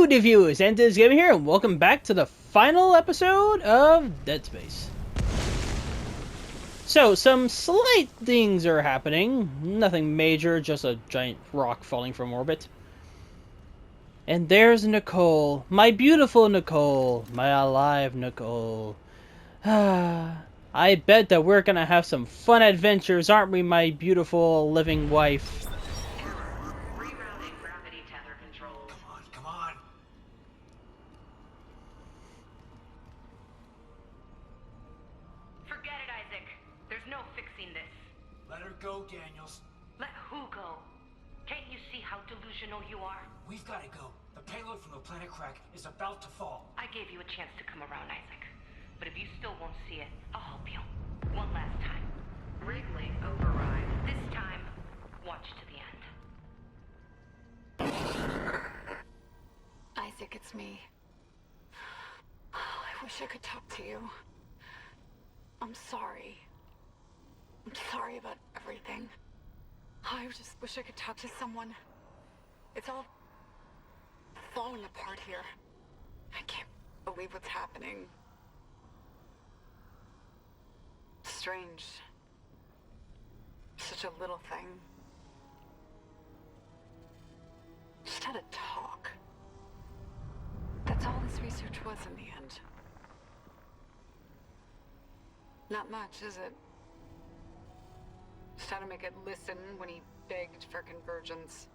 dear viewers, Antis Gamer here, and welcome back to the final episode of Dead Space. So, some slight things are happening. Nothing major, just a giant rock falling from orbit. And there's Nicole, my beautiful Nicole, my alive Nicole. I bet that we're gonna have some fun adventures, aren't we, my beautiful living wife? Go, Daniels. Let who go? Can't you see how delusional you are? We've got to go. The payload from the planet Crack is about to fall. I gave you a chance to come around, Isaac. But if you still won't see it, I'll help you. One last time. Remake override. This time, watch to the end. Isaac, it's me. I wish I could talk to you. I'm sorry. I'm sorry about everything. I just wish I could talk to someone. It's all falling apart here. I can't believe what's happening. Strange. Such a little thing. Just had a talk. That's all this research was in the end. Not much, is it? Just had to make it listen when he begged for convergence.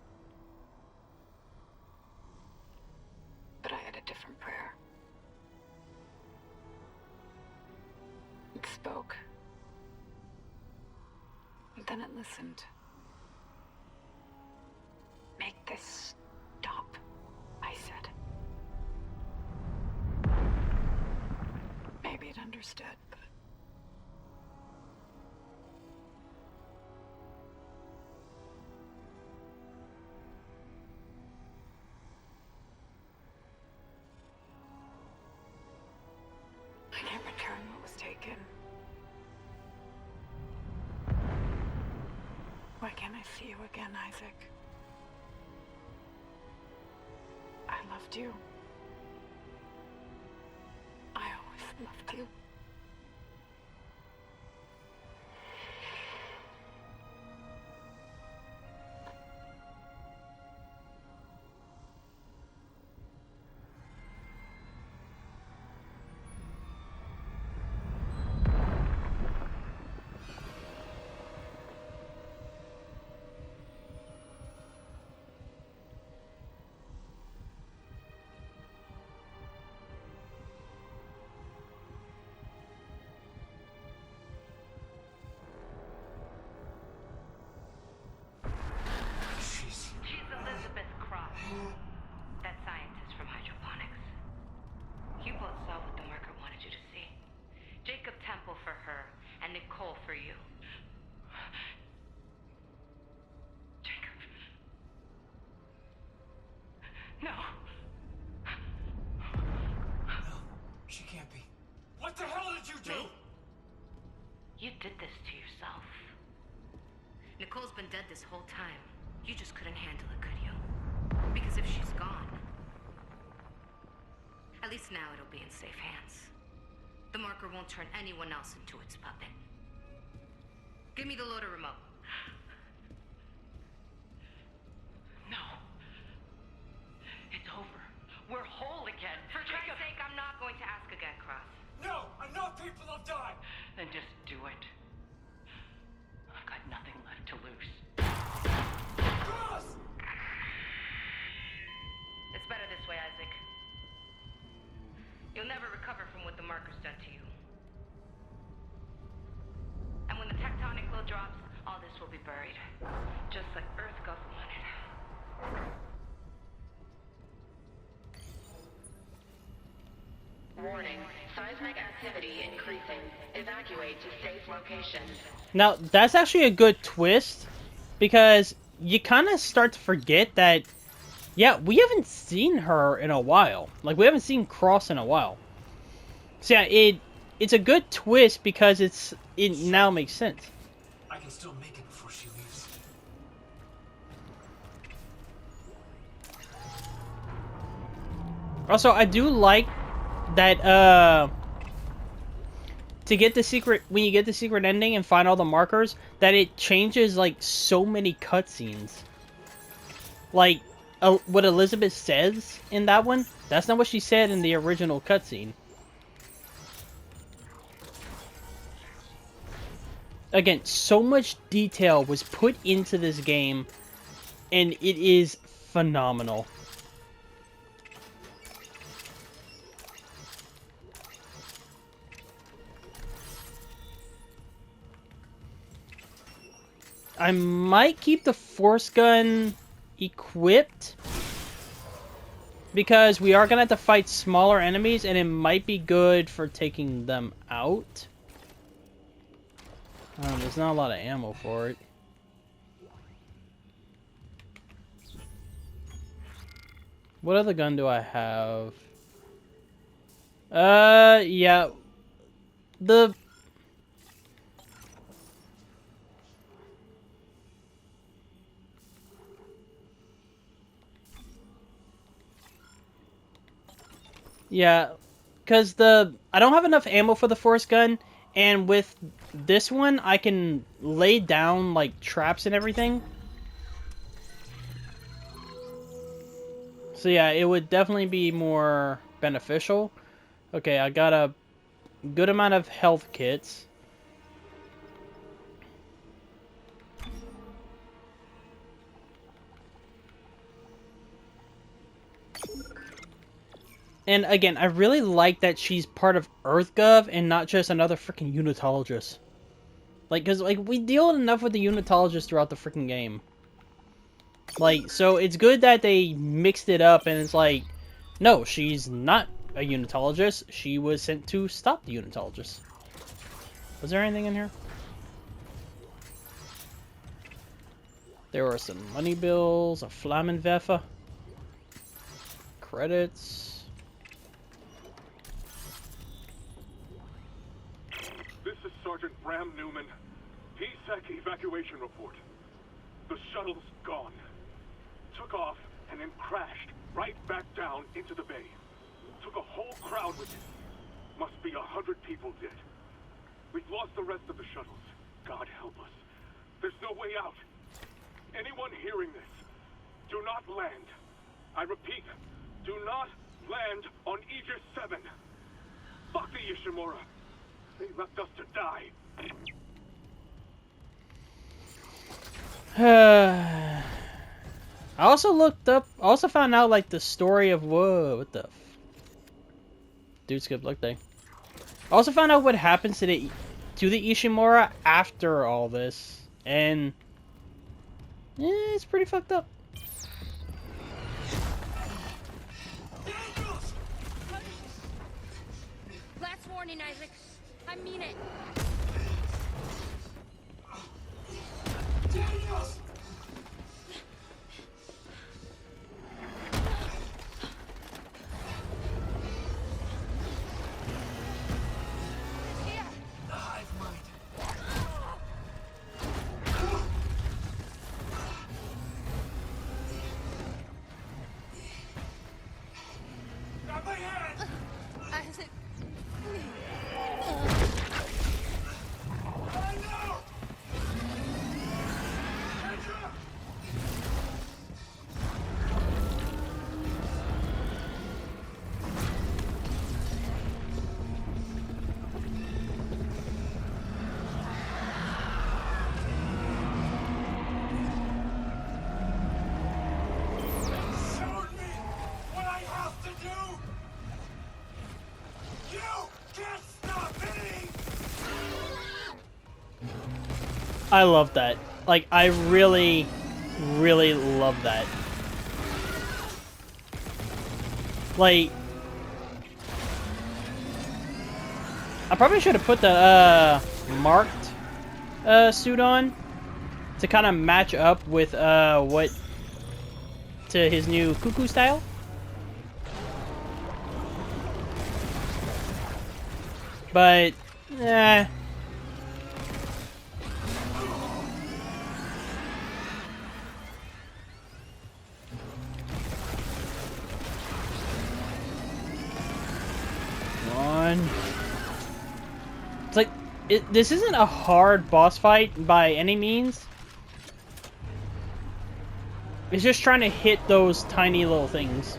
But I had a different prayer. It spoke. And then it listened. Make this stop, I said. Maybe it understood, but... I can't return what was taken. Why can't I see you again, Isaac? I loved you. I always loved you. For her, and Nicole for you. Jacob. No. No, she can't be. What the hell did you do? Me? You did this to yourself. Nicole's been dead this whole time. You just couldn't handle it, could you? Because if she's gone, at least now it'll be in safe hands. The marker won't turn anyone else into its puppet. Give me the loader remote. No. It's over. We're whole again. For Christ's sake, I'm not going to ask again, Cross. No! Enough people have died! Then just do it. I've got nothing left to lose. Cross! It's better this way, Isaac. You'll never recover from what the marker's done to you. And when the tectonic load drops, all this will be buried. Just like Earth got wanted. Warning. Seismic activity increasing. Evacuate to safe locations. Now, that's actually a good twist, because you kind of start to forget that, yeah, we haven't seen her in a while. Like, we haven't seen Cross in a while. So yeah, it's a good twist because it now makes sense. I can still make it before she leaves. Also, I do like that, to get the secret, when you get the secret ending and find all the markers, that it changes, like, so many cutscenes. Like, what Elizabeth says in that one, that's not what she said in the original cutscene. Again, so much detail was put into this game, and it is phenomenal. I might keep the force gun equipped, because we are going to have to fight smaller enemies, and it might be good for taking them out. There's not a lot of ammo for it. What other gun do I have? Yeah. The... Yeah, because I don't have enough ammo for the force gun, and with this one, I can lay down, like, traps and everything. So yeah, it would definitely be more beneficial. Okay, I got a good amount of health kits. And again, I really like that she's part of EarthGov and not just another freaking unitologist. Like, because, like, we deal enough with the unitologists throughout the freaking game. Like, so it's good that they mixed it up and it's like, no, she's not a unitologist. She was sent to stop the unitologists. Was there anything in here? There were some money bills, a Flammenwerfer, credits. This is Sergeant Bram Newman. PSEC evacuation report. The shuttle's gone. Took off and then crashed right back down into the bay. Took a whole crowd with it. Must be 100 people dead. We've lost the rest of the shuttles. God help us. There's no way out. Anyone hearing this, do not land. I repeat, do not land on Aegis 7. Fuck the Ishimura. They left us to die. I also looked up, also found out, like, the story of, whoa, what the dude skipped luck day. I also found out what happens to the Ishimura after all this, and it's pretty fucked up. Last warning, Isaac. I mean it. Grab my hand! Isaac. I know! Kendra! Showed me what I have to do! You can't stop me! I love that. Like, I really, really love that. Like, I probably should have put the, marked, suit on to kind of match up with, to his new cuckoo style. But, on. It's like, this isn't a hard boss fight by any means. It's just trying to hit those tiny little things.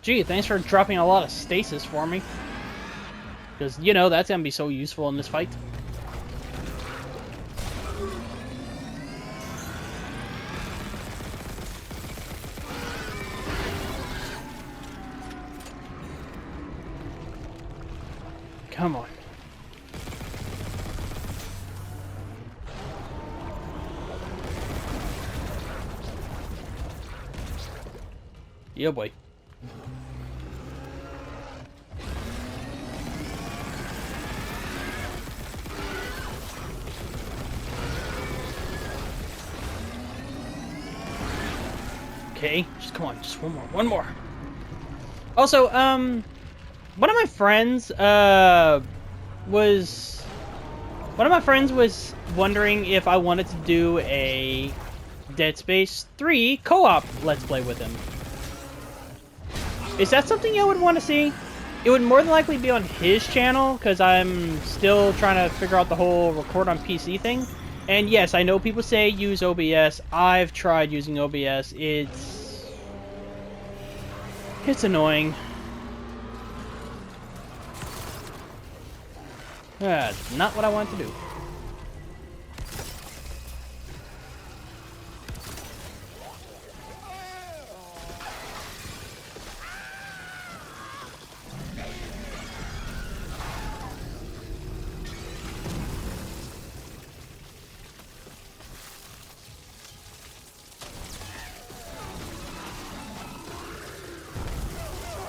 Gee, thanks for dropping a lot of stasis for me. Because, you know, that's going to be so useful in this fight. Come on. Yeah, boy. Okay, just come on, just one more. Also, one of my friends, was wondering if I wanted to do a Dead Space 3 co-op Let's Play with him. Is that something you would want to see? It would more than likely be on his channel, because I'm still trying to figure out the whole record on PC thing. And yes, I know people say use OBS. I've tried using OBS. It's annoying. Not what I want to do.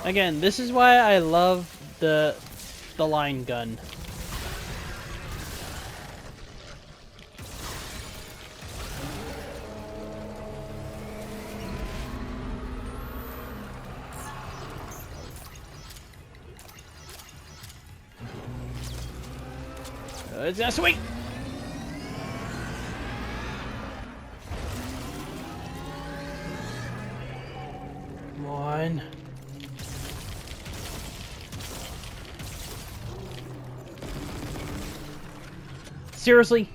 Again, this is why I love the line gun. It's gonna swing. Come on. Seriously?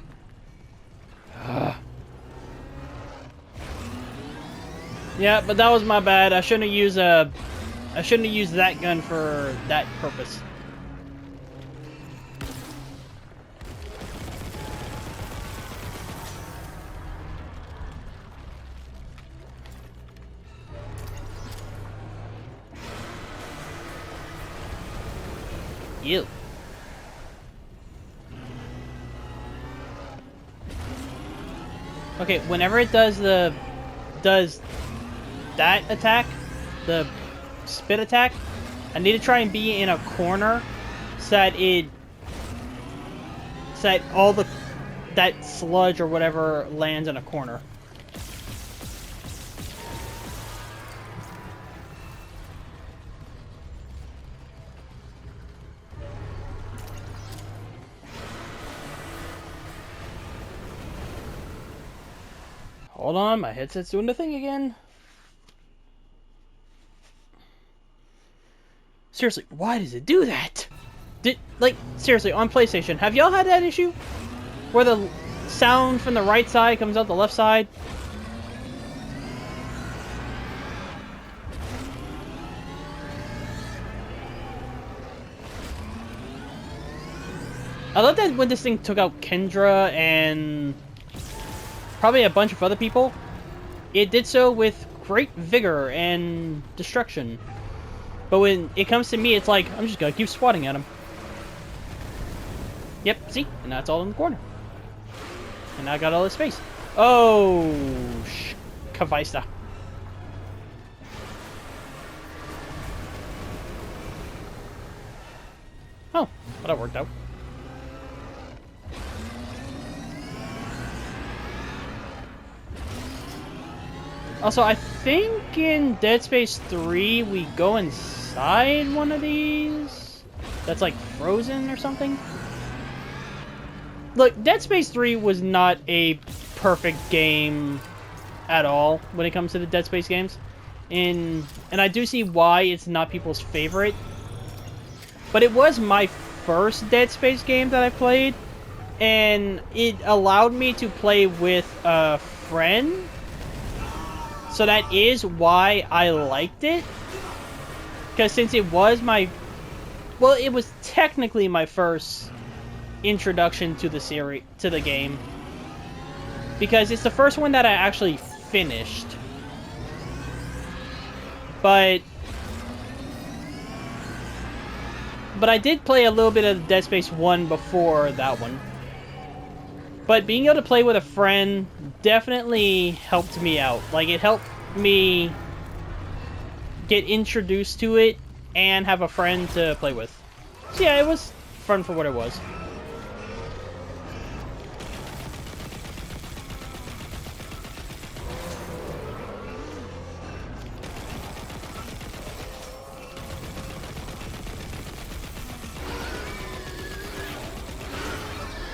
Yeah, but that was my bad. I shouldn't have used that gun for that purpose. You. Okay, whenever it does that attack, the spit attack, I need to try and be in a corner so that all that sludge or whatever lands in a corner. Hold on, my headset's doing the thing again. Seriously, why does it do that? Seriously, on PlayStation, have y'all had that issue? Where the sound from the right side comes out the left side? I love that when this thing took out Kendra and probably a bunch of other people, it did so with great vigor and destruction. But when it comes to me, it's like, I'm just gonna keep swatting at him. Yep, see? And that's all in the corner. And I got all this space. Oh, Kavaista. Oh, well, that worked out. Also, I think in Dead Space 3, we go inside one of these that's like frozen or something. Look, Dead Space 3 was not a perfect game at all when it comes to the Dead Space games. and I do see why it's not people's favorite. But it was my first Dead Space game that I played, and it allowed me to play with a friend. So that is why I liked it. Because since it was my... Well, it was technically my first introduction to the series, to the game. Because it's the first one that I actually finished. But I did play a little bit of Dead Space 1 before that one. But being able to play with a friend definitely helped me out. Like, it helped me get introduced to it and have a friend to play with. So yeah, it was fun for what it was.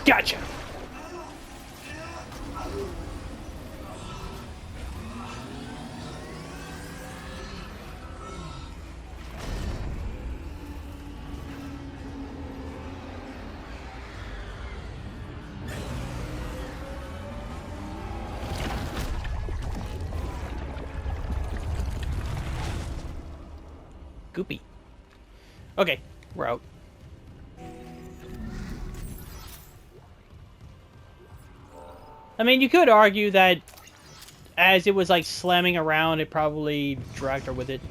Gotcha! Goopy. Okay, we're out. I mean, you could argue that as it was like slamming around, it probably dragged her with it.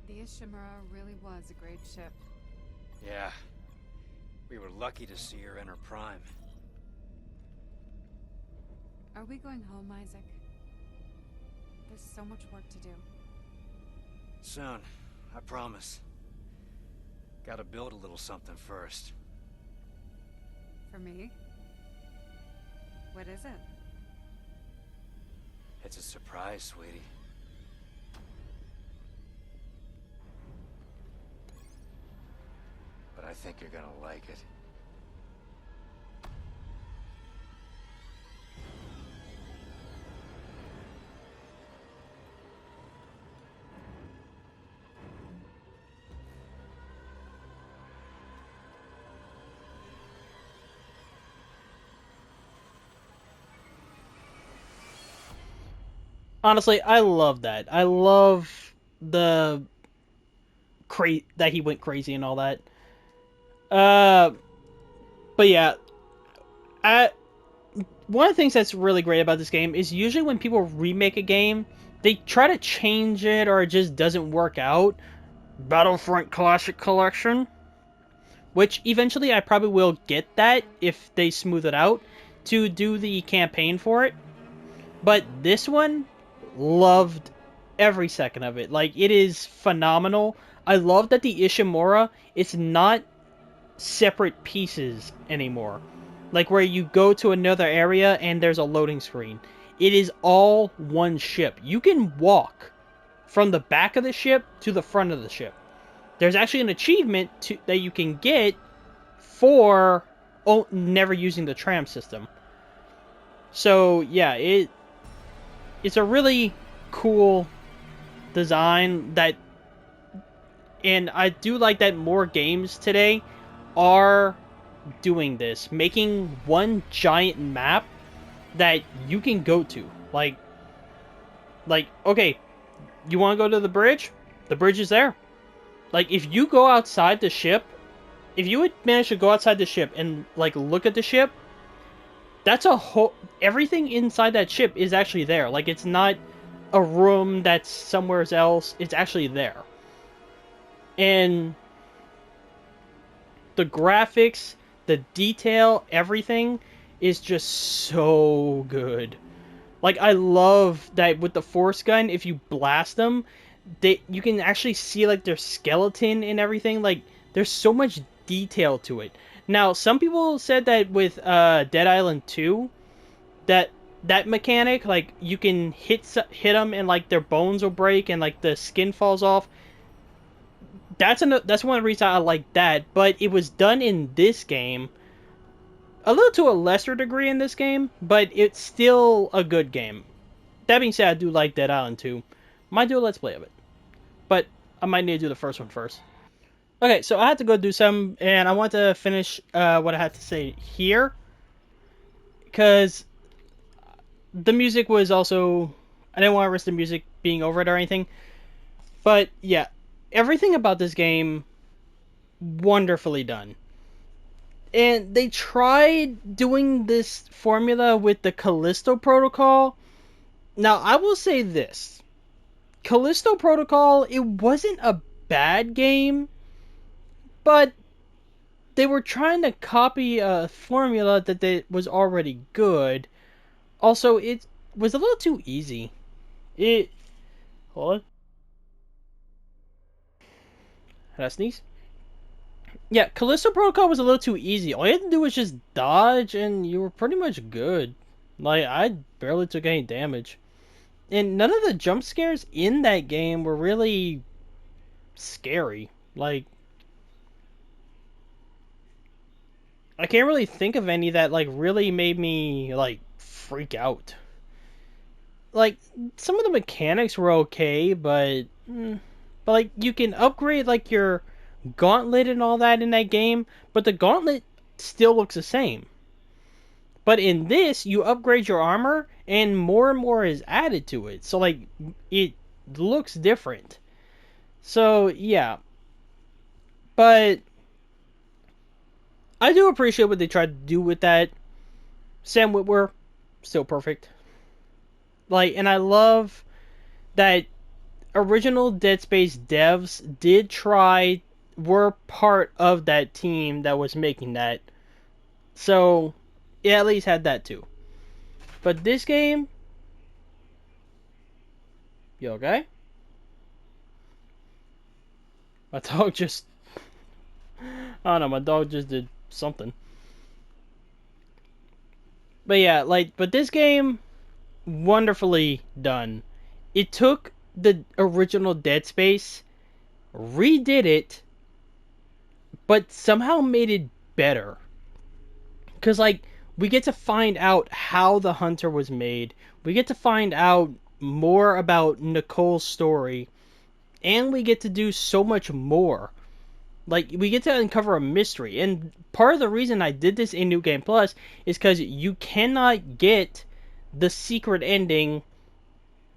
The Ishimura really was a great ship. Yeah. We were lucky to see her in her prime. Are we going home, Isaac? There's so much work to do. Soon, I promise. Gotta build a little something first. For me? What is it? It's a surprise, sweetie. But I think you're gonna like it. Honestly, I love that. I love the that he went crazy and all that. But yeah, one of the things that's really great about this game is usually when people remake a game, they try to change it or it just doesn't work out. Battlefront Classic Collection, which eventually I probably will get that if they smooth it out to do the campaign for it. But this one, loved every second of it. Like, it is phenomenal. I love that the Ishimura, it's not separate pieces anymore. Like, where you go to another area and there's a loading screen. It is all one ship. You can walk from the back of the ship to the front of the ship. There's actually an achievement that you can get for never using the tram system. So, yeah, it's a really cool design that, and I do like that more games today are doing this, making one giant map that you can go to. Like, okay, You want to go to the bridge? The bridge is there. Like, if you go outside the ship, if you would manage to go outside the ship and, like, look at the ship, that's a whole... Everything inside that ship is actually there. Like, it's not a room that's somewhere else. It's actually there. And the graphics, the detail, everything is just so good. Like, I love that with the force gun, if you blast them, you can actually see, like, their skeleton and everything. Like, there's so much detail to it. Now, some people said that with Dead Island 2, that mechanic, like, you can hit them and, like, their bones will break and, like, the skin falls off. That's one reason I like that, but it was done in this game a little to a lesser degree in this game, but it's still a good game. That being said, I do like Dead Island 2. Might do a let's play of it, but I might need to do the first one first. Okay, so I had to go do some, and I want to finish what I had to say here, because the music was also... I didn't want to risk the music being over it or anything, but yeah, everything about this game, wonderfully done. And they tried doing this formula with the Callisto Protocol. Now, I will say this. Callisto Protocol, it wasn't a bad game, but they were trying to copy a formula that was already good. Also, it was a little too easy. Hold on. Did I sneeze? Yeah, Callisto Protocol was a little too easy. All you had to do was just dodge, and you were pretty much good. Like, I barely took any damage. And none of the jump scares in that game were really scary. Like, I can't really think of any that, like, really made me, like, freak out. Like, some of the mechanics were okay, but like, you can upgrade, like, your gauntlet and all that in that game, but the gauntlet still looks the same. But in this, you upgrade your armor, and more is added to it. So, like, it looks different. So, yeah. But I do appreciate what they tried to do with that. Sam Witwer, still perfect. Like, and I love that original Dead Space devs were part of that team that was making that. So, it at least had that too. But this game... You okay? My dog just... I don't know, my dog just did something. But yeah, like, but this game, wonderfully done. It took the original Dead Space, redid it, but somehow made it better. Because, like, we get to find out how the Hunter was made. We get to find out more about Nicole's story. And we get to do so much more. Like, we get to uncover a mystery. And part of the reason I did this in New Game Plus is because you cannot get the secret ending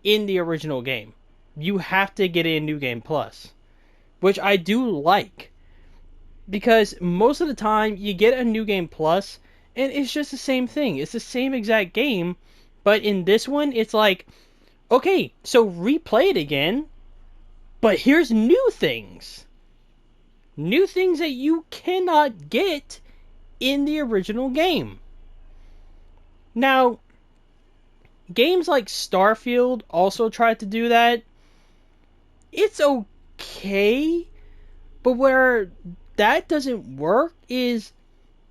in the original game. You have to get it in New Game Plus. Which I do like. Because most of the time, you get a New Game Plus, and it's just the same thing. It's the same exact game. But in this one, it's like, okay, so replay it again. But here's new things. New things that you cannot get in the original game. Now, games like Starfield also tried to do that. It's okay, but where that doesn't work is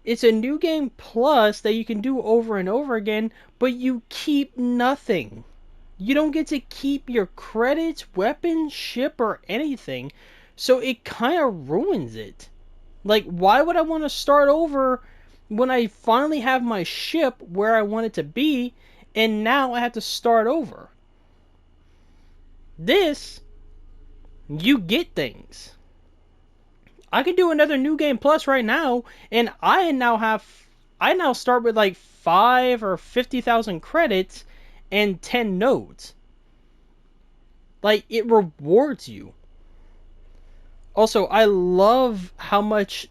it's a new game plus that you can do over and over again, but you keep nothing. You don't get to keep your credits, weapons, ship, or anything. So it kind of ruins it. Like, why would I want to start over when I finally have my ship where I want it to be, and now I have to start over? This, you get things. I could do another New Game Plus right now, and I now start with like 5 or 50,000 credits and 10 nodes. Like, it rewards you. Also, I love how much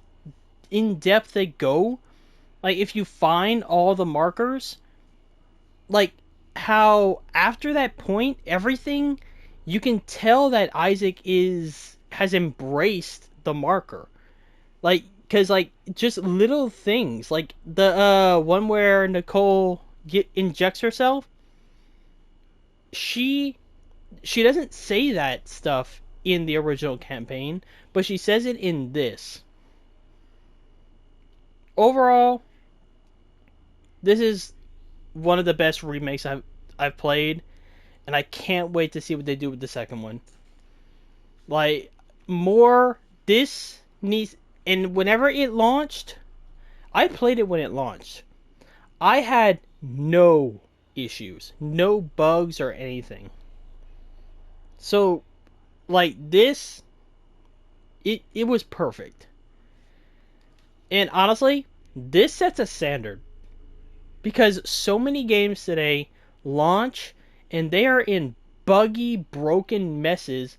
in depth they go. Like, if you find all the markers, like, how after that point, everything, you can tell that Isaac has embraced the marker. Like, cause like just little things, like the one where Nicole injects herself. She she doesn't say that stuff in the original campaign, but she says it in this. Overall, this is one of the best remakes I've played, and I can't wait to see what they do with the second one. Like, more this needs, and whenever it launched, I played it when it launched. I had no issues, no bugs or anything. So, like, this, it was perfect. And honestly, this sets a standard. Because so many games today launch and they are in buggy, broken messes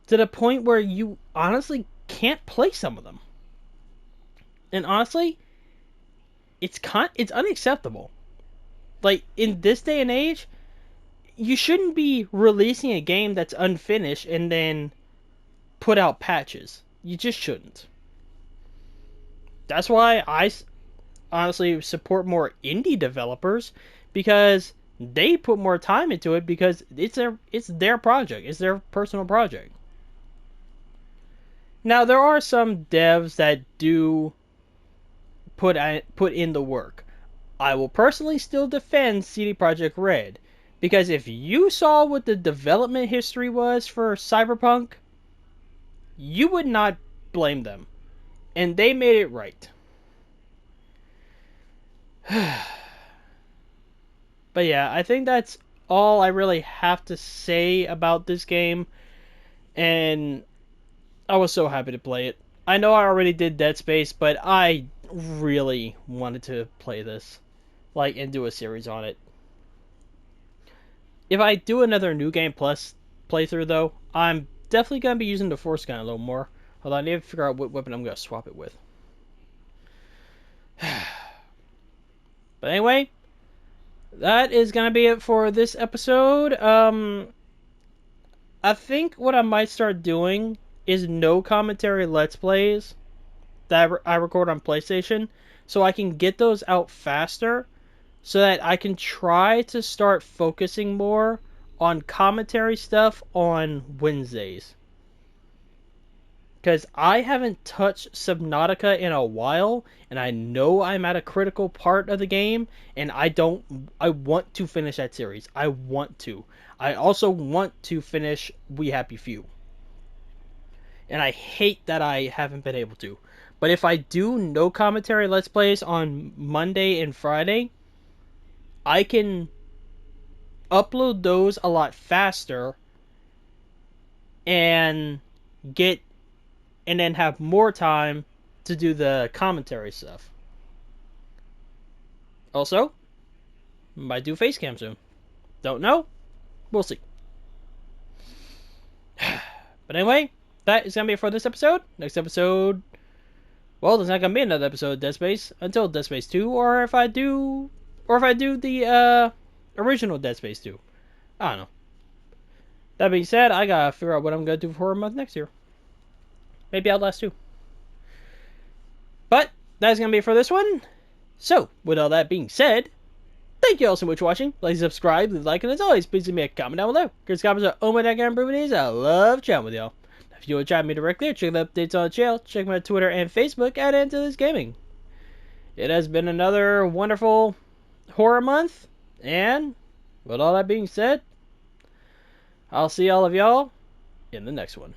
to the point where you honestly can't play some of them. And honestly, it's unacceptable. Like, in this day and age, you shouldn't be releasing a game that's unfinished and then put out patches. You just shouldn't. That's why I honestly support more indie developers, because they put more time into it, because it's their project. It's their personal project. Now, there are some devs that do put in the work. I will personally still defend CD Projekt Red, because if you saw what the development history was for Cyberpunk, you would not blame them. And they made it right. But yeah, I think that's all I really have to say about this game. And I was so happy to play it. I know I already did Dead Space, but I really wanted to play this. Like, and do a series on it. If I do another New Game Plus playthrough, though, I'm definitely going to be using the Force gun a little more. Although I need to figure out what weapon I'm going to swap it with. But anyway, that is going to be it for this episode. I think what I might start doing is no commentary Let's Plays that I record on PlayStation, so I can get those out faster, so that I can try to start focusing more on commentary stuff on Wednesdays. Because I haven't touched Subnautica in a while, and I know I'm at a critical part of the game, and I want to finish that series. I want to. I also want to finish We Happy Few. And I hate that I haven't been able to. But if I do no commentary Let's Plays on Monday and Friday, I can upload those a lot faster and then have more time to do the commentary stuff. Also, might do face cam soon. Don't know. We'll see. But anyway, that is going to be it for this episode. Next episode, well, there's not going to be another episode of Dead Space until Dead Space 2, or if I do the original Dead Space 2. I don't know. That being said, I gotta figure out what I'm gonna do for a month next year. Maybe Outlast 2. But that's gonna be it for this one. So, with all that being said, thank you all so much for watching. Please subscribe, leave a like, and as always, please leave me a comment down below. Because comments are my that improving is. I love chatting with y'all. If you want to chat with me directly or check the updates on the channel, check my Twitter and Facebook at Into This Gaming. It has been another wonderful horror month, and with all that being said, I'll see all of y'all in the next one.